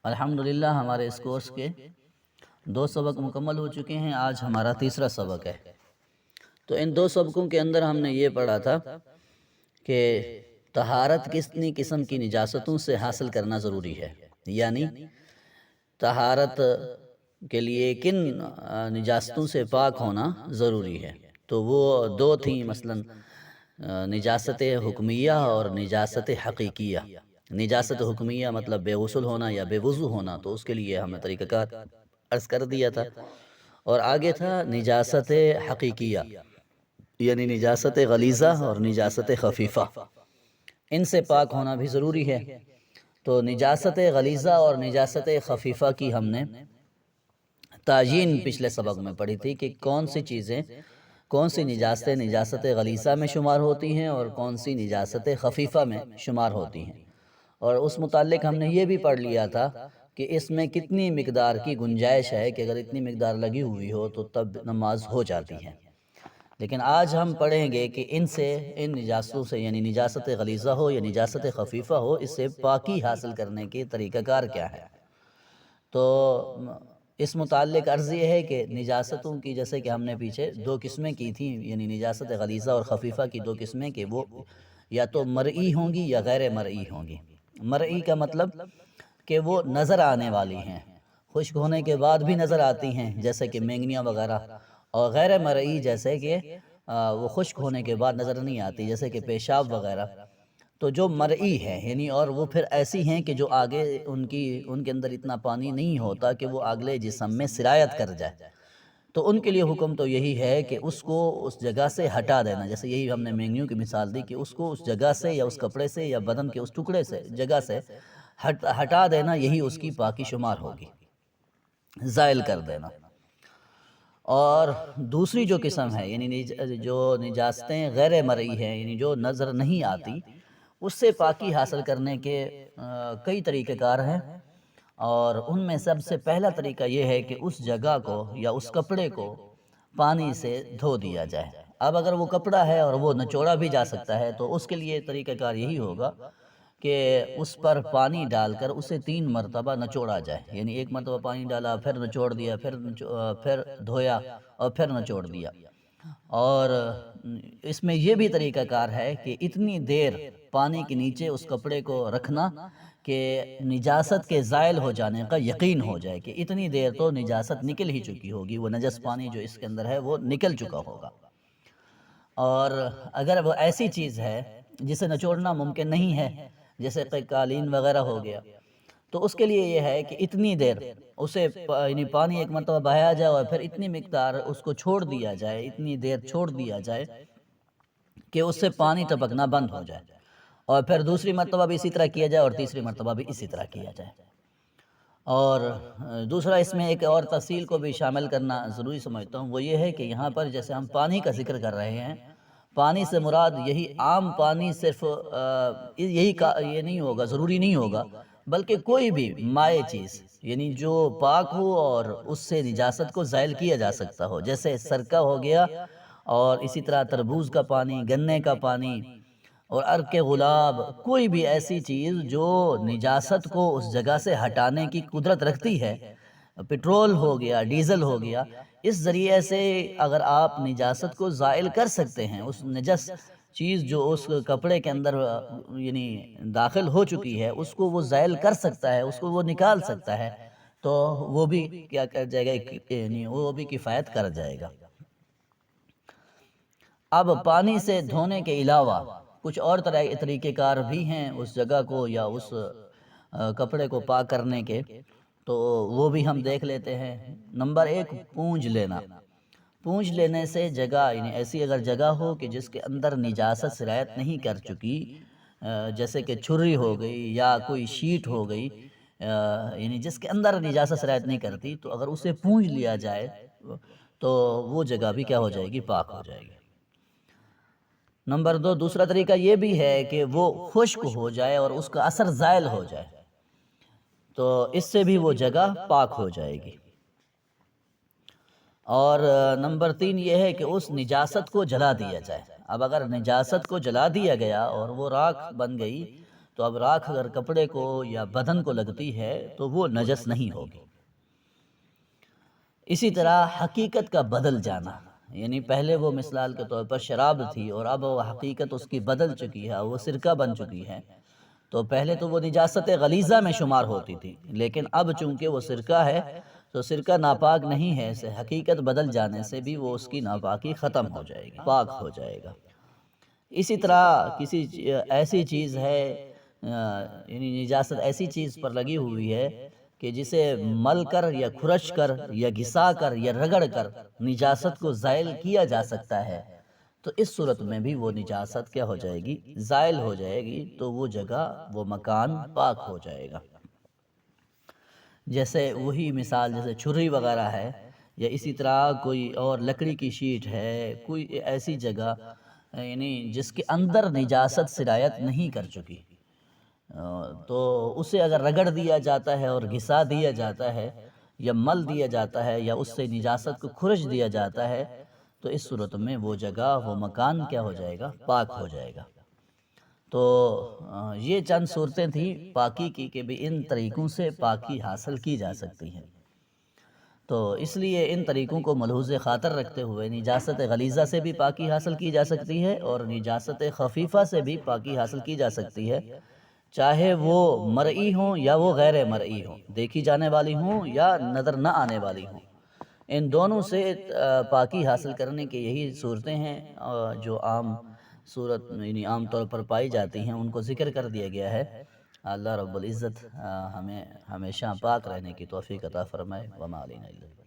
الحمدللہ ہمارے اس کورس کے 2 سبق مکمل ہو چکے ہیں۔ آج ہمارا تیسرا سبق ہے۔ تو ان 2 سبقوں کے اندر ہم نے یہ پڑھا تھا کہ طہارت کتنی قسم کی نجاستوں سے حاصل کرنا ضروری ہے، یعنی طہارت کے لیے کن نجاستوں سے پاک ہونا ضروری ہے۔ تو وہ 2 تھیں، مثلا نجاست حکمیہ اور نجاست حقیقیہ۔ نجاست حکمیہ مطلب بے غسل ہونا یا بے وضو ہونا، تو اس کے لیے ہم نے طریقہ کار عرض کر دیا تھا۔ اور آگے تھا نجاست حقیقیہ، یعنی نجاست غلیظہ اور نجاست خفیفہ، ان سے پاک ہونا بھی ضروری ہے۔ تو نجاست غلیظہ اور نجاست خفیفہ کی ہم نے تعیین پچھلے سبق میں پڑھی تھی کہ کون سی چیزیں، کون سی نجاستیں نجاست غلیظہ میں شمار ہوتی ہیں اور کون سی نجاست خفیفہ میں شمار ہوتی ہیں۔ اور اس متعلق ہم نے یہ بھی پڑھ لیا تھا کہ اس میں کتنی مقدار کی گنجائش ہے کہ اگر اتنی مقدار لگی ہوئی ہو تو تب نماز ہو جاتی ہے۔ لیکن آج ہم پڑھیں گے کہ ان نجاستوں سے، یعنی نجاست غلیظہ ہو یا نجاست خفیفہ ہو، اس سے پاکی حاصل کرنے کے طریقہ کار کیا ہے۔ تو اس متعلق عرض یہ ہے کہ نجاستوں کی، جیسے کہ ہم نے پیچھے 2 قسمیں کی تھیں، یعنی نجاست غلیظہ اور خفیفہ کی 2 قسمیں، کہ وہ یا تو مرئی ہوں گی یا غیر مرئی ہوں گی۔ مرئی کا مطلب کہ وہ نظر آنے والی ہیں، خشک ہونے کے بعد بھی نظر آتی ہیں، جیسے کہ مینگنیاں وغیرہ۔ اور غیر مرئی جیسے کہ وہ خشک ہونے کے بعد نظر نہیں آتی، جیسے کہ پیشاب وغیرہ۔ تو جو مرئی ہے، یعنی اور وہ پھر ایسی ہیں کہ جو آگے ان کے اندر اتنا پانی نہیں ہوتا کہ وہ اگلے جسم میں سرایت کر جائے، تو ان کے لیے حکم تو یہی ہے کہ اس کو اس جگہ سے ہٹا دینا۔ جیسے یہی ہم نے مینگنیوں کی مثال دی کہ اس کو اس جگہ سے یا اس کپڑے سے یا بدن کے اس ٹکڑے سے، جگہ سے ہٹا دینا، یہی اس کی پاکی شمار ہوگی، زائل کر دینا۔ اور دوسری جو قسم ہے، یعنی جو نجاستیں غیر مرئی ہیں، یعنی جو نظر نہیں آتی، اس سے پاکی حاصل کرنے کے کئی طریقہ کار ہیں۔ اور ان میں سب سے پہلا طریقہ یہ ہے کہ اس جگہ کو یا اس کپڑے کو پانی سے دھو دیا جائے۔ اب اگر وہ کپڑا ہے اور وہ نچوڑا بھی جا سکتا ہے، تو اس کے لیے طریقہ کار یہی ہوگا کہ اس پر پانی ڈال کر اسے 3 مرتبہ نچوڑا جائے، یعنی 1 مرتبہ پانی ڈالا، پھر نچوڑ دیا، پھر دھویا اور پھر نچوڑ دیا۔ اور اس میں یہ بھی طریقہ کار ہے کہ اتنی دیر پانی کے نیچے اس کپڑے کو رکھنا کہ نجاست کے زائل ہو جانے کا یقین ہو جائے، کہ اتنی دیر تو نجاست نکل ہی چکی ہوگی، وہ نجس پانی جو اس کے اندر ہے وہ نکل چکا ہوگا۔ اور اگر وہ ایسی چیز ہے جسے نچوڑنا ممکن نہیں ہے، جیسے قالین وغیرہ ہو گیا، تو اس کے لیے یہ ہے کہ اتنی دیر اسے یعنی پانی 1 مرتبہ بہایا جائے اور پھر اتنی مقدار اس کو چھوڑ دیا جائے، اتنی دیر چھوڑ دیا جائے کہ اس سے پانی ٹپکنا بند ہو جائے، اور پھر دوسری مرتبہ بھی اسی طرح کیا جائے اور تیسری مرتبہ بھی اسی طرح کیا جائے۔ اور دوسرا اس میں ایک اور تفصیل کو بھی شامل کرنا ضروری سمجھتا ہوں، وہ یہ ہے کہ یہاں پر جیسے ہم پانی کا ذکر کر رہے ہیں، پانی سے مراد یہی عام پانی صرف یہ نہیں ہوگا، ضروری نہیں ہوگا، بلکہ کوئی بھی مائع چیز، یعنی جو پاک ہو اور اس سے نجاست کو زائل کیا جا سکتا ہو، جیسے سرکہ ہو گیا، اور اسی طرح تربوز کا پانی، گنے کا پانی اور عرق غلاب، کوئی بھی ایسی چیز جو نجاست کو اس جگہ سے ہٹانے کی قدرت رکھتی ہے، پٹرول ہو گیا، ڈیزل ہو گیا، اس ذریعے سے اگر آپ نجاست کو زائل کر سکتے ہیں، اس نجس چیز جو اس کپڑے کے اندر یعنی داخل ہو چکی ہے، اس کو وہ زائل کر سکتا ہے، اس کو وہ نکال سکتا ہے، تو وہ بھی کیا کر جائے گا، یعنی وہ بھی کفایت کر جائے گا۔ اب پانی سے دھونے کے علاوہ کچھ اور طریقہ کار بھی ہیں اس جگہ کو یا اس کپڑے کو پاک کرنے کے، تو وہ بھی ہم دیکھ لیتے ہیں۔ نمبر 1، پونجھ لینا۔ پونجھ لینے سے جگہ، یعنی ایسی اگر جگہ ہو کہ جس کے اندر نجاست سرایت نہیں کر چکی، جیسے کہ چھری ہو گئی یا کوئی شیٹ ہو گئی، یعنی جس کے اندر نجاست سرایت نہیں کرتی، تو اگر اسے پونجھ لیا جائے تو وہ جگہ بھی کیا ہو جائے گی، پاک ہو جائے گی۔ نمبر 2، دوسرا طریقہ یہ بھی ہے کہ وہ خشک ہو جائے اور اس کا اثر زائل ہو جائے، تو اس سے بھی وہ جگہ پاک ہو جائے گی۔ اور نمبر 3 یہ ہے کہ اس نجاست کو جلا دیا جائے۔ اب اگر نجاست کو جلا دیا گیا اور وہ راکھ بن گئی، تو اب راکھ اگر کپڑے کو یا بدن کو لگتی ہے تو وہ نجس نہیں ہوگی۔ اسی طرح حقیقت کا بدل جانا، یعنی پہلے وہ مثال کے طور پر شراب تھی اور اب وہ حقیقت اس کی بدل چکی ہے، وہ سرکہ بن چکی ہے۔ تو پہلے تو وہ نجاست غلیظہ میں شمار ہوتی تھی، لیکن اب چونکہ وہ سرکہ ہے تو سرکہ ناپاک نہیں ہے، اسے حقیقت بدل جانے سے بھی وہ اس کی ناپاکی ختم ہو جائے گی، پاک ہو جائے گا۔ اسی طرح کسی ایسی چیز ہے، یعنی نجاست ایسی چیز پر لگی ہوئی ہے کہ جسے مل کر یا کھرچ کر یا گھسا کر یا رگڑ کر نجاست کو زائل کیا جا سکتا ہے، تو اس صورت میں بھی وہ نجاست کیا ہو جائے گی؟ زائل ہو جائے گی، تو وہ جگہ، وہ مکان پاک ہو جائے گا۔ جیسے وہی مثال جیسے چھری وغیرہ ہے، یا اسی طرح کوئی اور لکڑی کی شیٹ ہے، کوئی ایسی جگہ یعنی جس کے اندر نجاست سرایت نہیں کر چکی، تو اسے اگر رگڑ دیا جاتا ہے اور گھسا دیا جاتا ہے یا مل دیا جاتا ہے یا اس سے نجاست کو کھرچ دیا جاتا ہے، تو اس صورت میں وہ جگہ، وہ مکان کیا ہو جائے گا؟ پاک ہو جائے گا۔ تو یہ چند صورتیں تھیں پاکی کی کہ بھی ان طریقوں سے پاکی حاصل کی جا سکتی ہیں۔ تو اس لیے ان طریقوں کو ملحوظ خاطر رکھتے ہوئے نجاست غلیظہ سے بھی پاکی حاصل کی جا سکتی ہے اور نجاست خفیفہ سے بھی پاکی حاصل کی جا سکتی ہے، چاہے وہ مرئی ہوں یا وہ غیر مرئی ہوں، دیکھی جانے والی ہوں یا نظر نہ آنے والی ہوں۔ ان دونوں سے پاکی حاصل کرنے کی یہی صورتیں ہیں جو عام صورت یعنی عام طور پر پائی جاتی ہیں، ان کو ذکر کر دیا گیا ہے۔ اللہ رب العزت ہمیں ہمیشہ پاک رہنے کی توفیق عطا فرمائے۔ وما علینا الا البلاغ۔